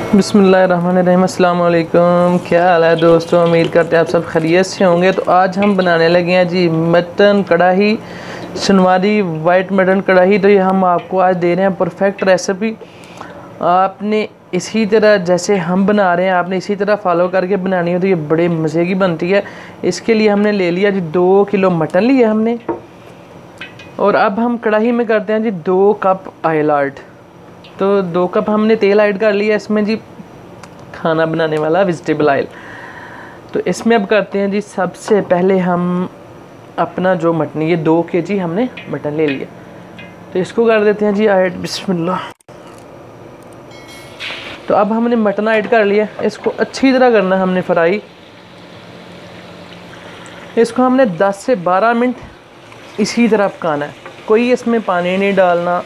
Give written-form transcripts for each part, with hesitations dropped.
बिस्मिल्लाहिर्रहमानिर्रहीम। अस्सलाम वालेकुम। क्या हाल है दोस्तों, उम्मीद करते हैं आप सब खैरियत से होंगे। तो आज हम बनाने लगे हैं जी मटन कढ़ाई, शनवारी वाइट मटन कढ़ाई। तो ये हम आपको आज दे रहे हैं परफेक्ट रेसिपी। आपने इसी तरह जैसे हम बना रहे हैं आपने इसी तरह फॉलो करके बनानी हो तो ये बड़े मज़े की बनती है। इसके लिए हमने ले लिया जी 2 किलो मटन लिया हमने, और अब हम कढ़ाई में करते हैं जी 2 कप ऑयल ऐड। तो 2 कप हमने तेल ऐड कर लिया इसमें जी, खाना बनाने वाला वेजिटेबल ऑयल। तो इसमें अब करते हैं जी, सबसे पहले हम अपना जो मटन, ये 2 kg हमने मटन ले लिया, तो इसको कर देते हैं जी ऐड। बिस्मिल्लाह। तो अब हमने मटन ऐड कर लिया, इसको अच्छी तरह करना हमने फ्राई। इसको हमने 10 से 12 मिनट इसी तरह पकाना है। कोई इसमें पानी नहीं डालना,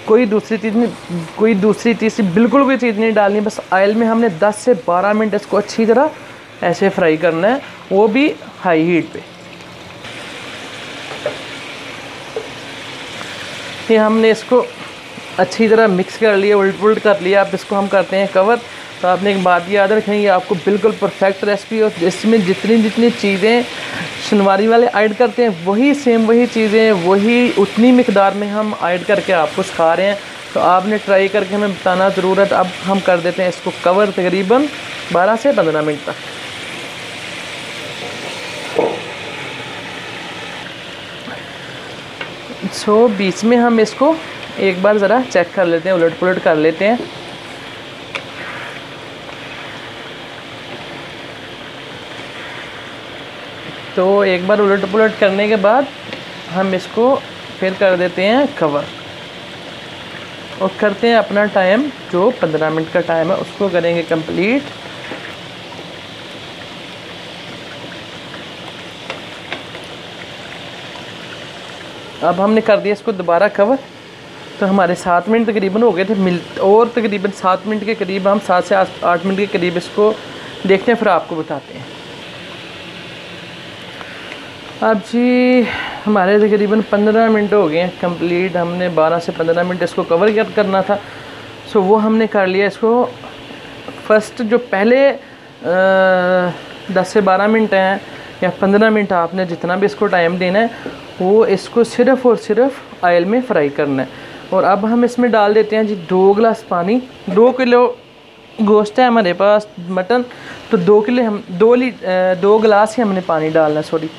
कोई दूसरी चीज़ बिल्कुल कोई चीज़ नहीं डालनी। बस ऑयल में हमने 10 से 12 मिनट इसको अच्छी तरह ऐसे फ्राई करना है, वो भी हाई हीट पे। ये हमने इसको अच्छी तरह मिक्स कर लिया, उल्ट पुलट कर लिया। अब इसको हम करते हैं कवर। तो आपने एक बात याद रखेंगे, आपको बिल्कुल परफेक्ट रेसिपी, और इसमें जितनी चीज़ें शनवारी वाले ऐड करते हैं वही सेम वही चीज़ें वही उतनी मिकदार में हम ऐड करके आपको सिखा रहे हैं। तो आपने ट्राई करके हमें बताना ज़रूर है। तो अब हम कर देते हैं इसको कवर तकरीबन 12 से 15 मिनट तक। बीच में हम इसको एक बार ज़रा चेक कर लेते हैं, उलट पुलट कर लेते हैं। तो एक बार उलट पुलट करने के बाद हम इसको फिर कर देते हैं कवर, और करते हैं अपना टाइम जो 15 मिनट का टाइम है उसको करेंगे कंप्लीट। अब हमने कर दिया इसको दोबारा कवर। तो हमारे 7 मिनट तकरीबन हो गए थे, और तकरीबन 7 मिनट के करीब, हम 7 से 8 मिनट के करीब इसको देखते हैं, फिर आपको बताते हैं। अब जी हमारे तकरीबन 15 मिनट हो गए हैं कंप्लीट। हमने 12 से 15 मिनट इसको कवर करना था, वो हमने कर लिया। इसको फर्स्ट जो पहले 10 से 12 मिनट हैं या 15 मिनट, आपने जितना भी इसको टाइम देना है वो इसको सिर्फ़ और सिर्फ ऑयल में फ्राई करना है। और अब हम इसमें डाल देते हैं जी 2 गिलास पानी। 2 किलो गोश्त है हमारे पास मटन, तो 2 किलो हम 2 गिलास ही हमने पानी डालना है, सॉरी।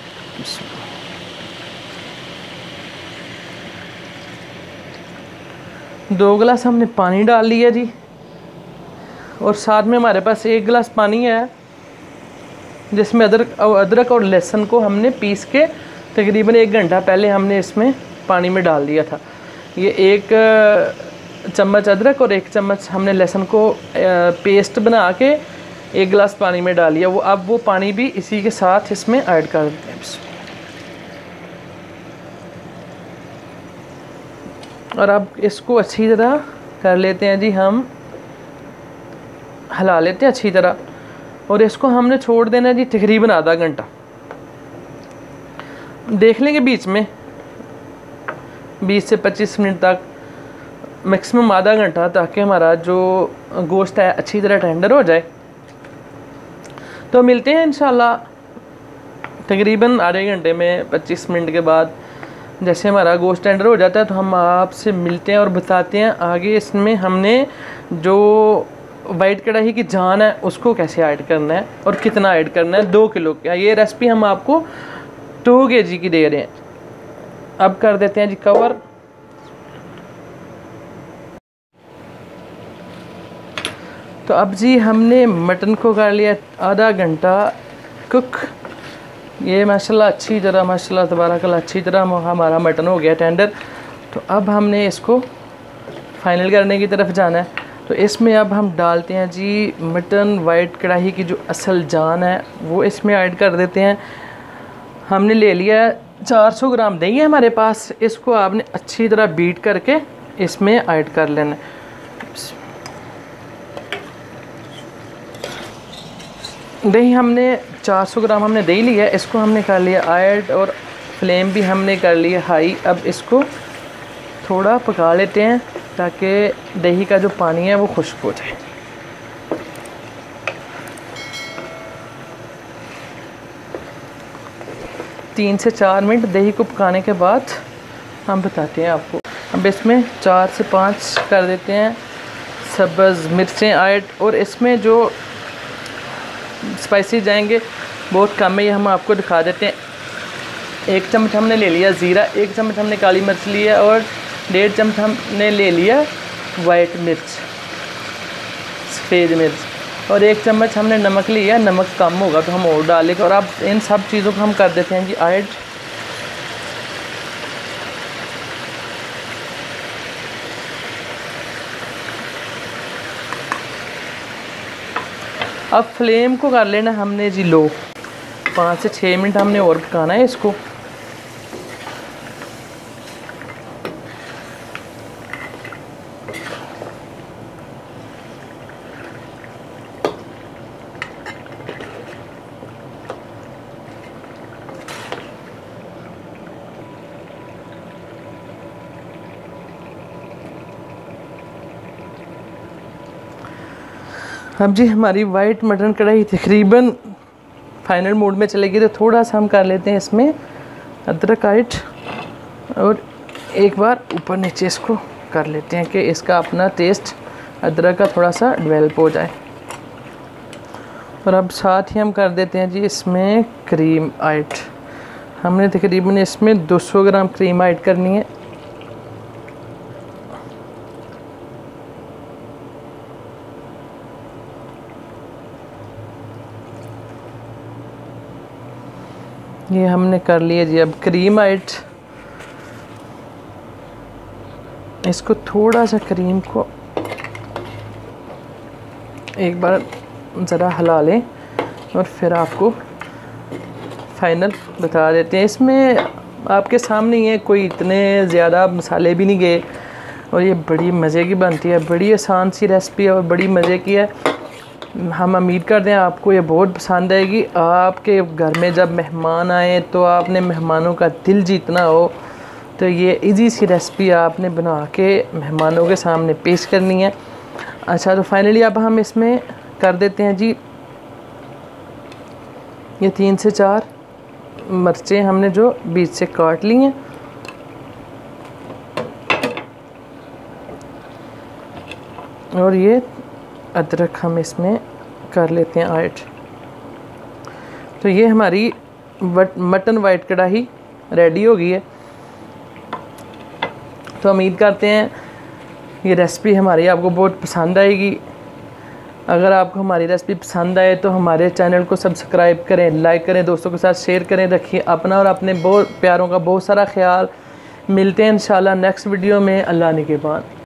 2 गिलास हमने पानी डाल लिया जी, और साथ में हमारे पास 1 गिलास पानी है जिसमें अदरक और लहसुन को हमने पीस के तकरीबन 1 घंटा पहले हमने इसमें पानी में डाल दिया था। ये 1 चम्मच अदरक और 1 चम्मच हमने लहसुन को पेस्ट बना के 1 गिलास पानी में डाल लिया। अब वो पानी भी इसी के साथ इसमें ऐड कर देते हैं, और अब इसको अच्छी तरह कर लेते हैं जी, हम हिला लेते हैं अच्छी तरह। और इसको हमने छोड़ देना है जी तकरीबन आधा घंटा। देख लेंगे बीच में 20 से 25 मिनट तक, मैक्सिमम आधा घंटा, ताकि हमारा जो गोश्त है अच्छी तरह टेंडर हो जाए। तो मिलते हैं इंशाल्लाह तकरीबन आधे घंटे में 25 मिनट के बाद। जैसे हमारा गोश्त टेंडर हो जाता है तो हम आपसे मिलते हैं और बताते हैं आगे इसमें हमने जो वाइट कढ़ाई की जान है उसको कैसे ऐड करना है और कितना ऐड करना है। 2 किलो का ये रेसिपी हम आपको 2 kg की दे रहे हैं। अब कर देते हैं जी कवर। तो अब जी हमने मटन को कर लिया आधा घंटा कुक। ये माशाल्लाह अच्छी तरह, माशाल्लाह तबारकल्लाह अच्छी तरह हमारा मटन हो गया टेंडर। तो अब हमने इसको फाइनल करने की तरफ जाना है। तो इसमें अब हम डालते हैं जी मटन वाइट कढ़ाई की जो असल जान है वो इसमें ऐड कर देते हैं। हमने ले लिया 400 ग्राम दही है हमारे पास, इसको आपने अच्छी तरह बीट करके इसमें ऐड कर लेना। दही हमने 400 ग्राम हमने दही लिया, इसको हमने कर लिया ऐड, और फ्लेम भी हमने कर लिया हाई। अब इसको थोड़ा पका लेते हैं ताकि दही का जो पानी है वो खुश्क हो जाए। 3 से 4 मिनट दही को पकाने के बाद हम बताते हैं आपको। अब इसमें 4 से 5 कर देते हैं सब्ज़ मिर्चें ऐड, और इसमें जो स्पाइसी जाएंगे बहुत कम है, ये हम आपको दिखा देते हैं। 1 चम्मच हमने ले लिया ज़ीरा, 1 चम्मच हमने काली मिर्च लिया और 1.5 चम्मच हमने ले लिया वाइट मिर्च, सफ़ेद मिर्च, और 1 चम्मच हमने नमक लिया। नमक कम होगा तो हम और डालेंगे। और अब इन सब चीज़ों को हम कर देते हैं जी ऐड। अब फ्लेम को कर लेना हमने जी लो। 5 से 6 मिनट हमने और पकाना है इसको। अब जी हमारी वाइट मटन कढ़ाई तकरीबन फाइनल मोड में चलेगी, तो थोड़ा सा हम कर लेते हैं इसमें अदरक ऐड, और एक बार ऊपर नीचे इसको कर लेते हैं कि इसका अपना टेस्ट अदरक का थोड़ा सा डेवलप हो जाए। और अब साथ ही हम कर देते हैं जी इसमें क्रीम ऐड। हमने तकरीबन इसमें 200 ग्राम क्रीम ऐड करनी है। ये हमने कर लिया जी। अब क्रीम ऐड, इसको थोड़ा सा क्रीम को एक बार ज़रा हिला लें और फिर आपको फाइनल बता देते हैं। इसमें आपके सामने ही है, कोई इतने ज़्यादा मसाले भी नहीं गए, और ये बड़ी मज़े की बनती है। बड़ी आसान सी रेसिपी है और बड़ी मज़े की है। हम उम्मीद करते हैं आपको ये बहुत पसंद आएगी। आपके घर में जब मेहमान आए तो आपने मेहमानों का दिल जीतना हो तो ये इजी सी रेसिपी आपने बना के मेहमानों के सामने पेश करनी है। अच्छा, तो फाइनली अब हम इसमें कर देते हैं जी ये 3 से 4 मिर्चें हमने जो बीच से काट ली हैं। और ये अदरक हम इसमें कर लेते हैं ऐड। तो ये हमारी मटन वाइट कढ़ाई रेडी हो गई है। तो उम्मीद करते हैं ये रेसिपी हमारी आपको बहुत पसंद आएगी। अगर आपको हमारी रेसिपी पसंद आए तो हमारे चैनल को सब्सक्राइब करें, लाइक करें, दोस्तों के साथ शेयर करें। रखिए अपना और अपने बहुत प्यारों का बहुत सारा ख्याल। मिलते हैं इंशाल्लाह नेक्स्ट वीडियो में। अल्लाह निगहबान।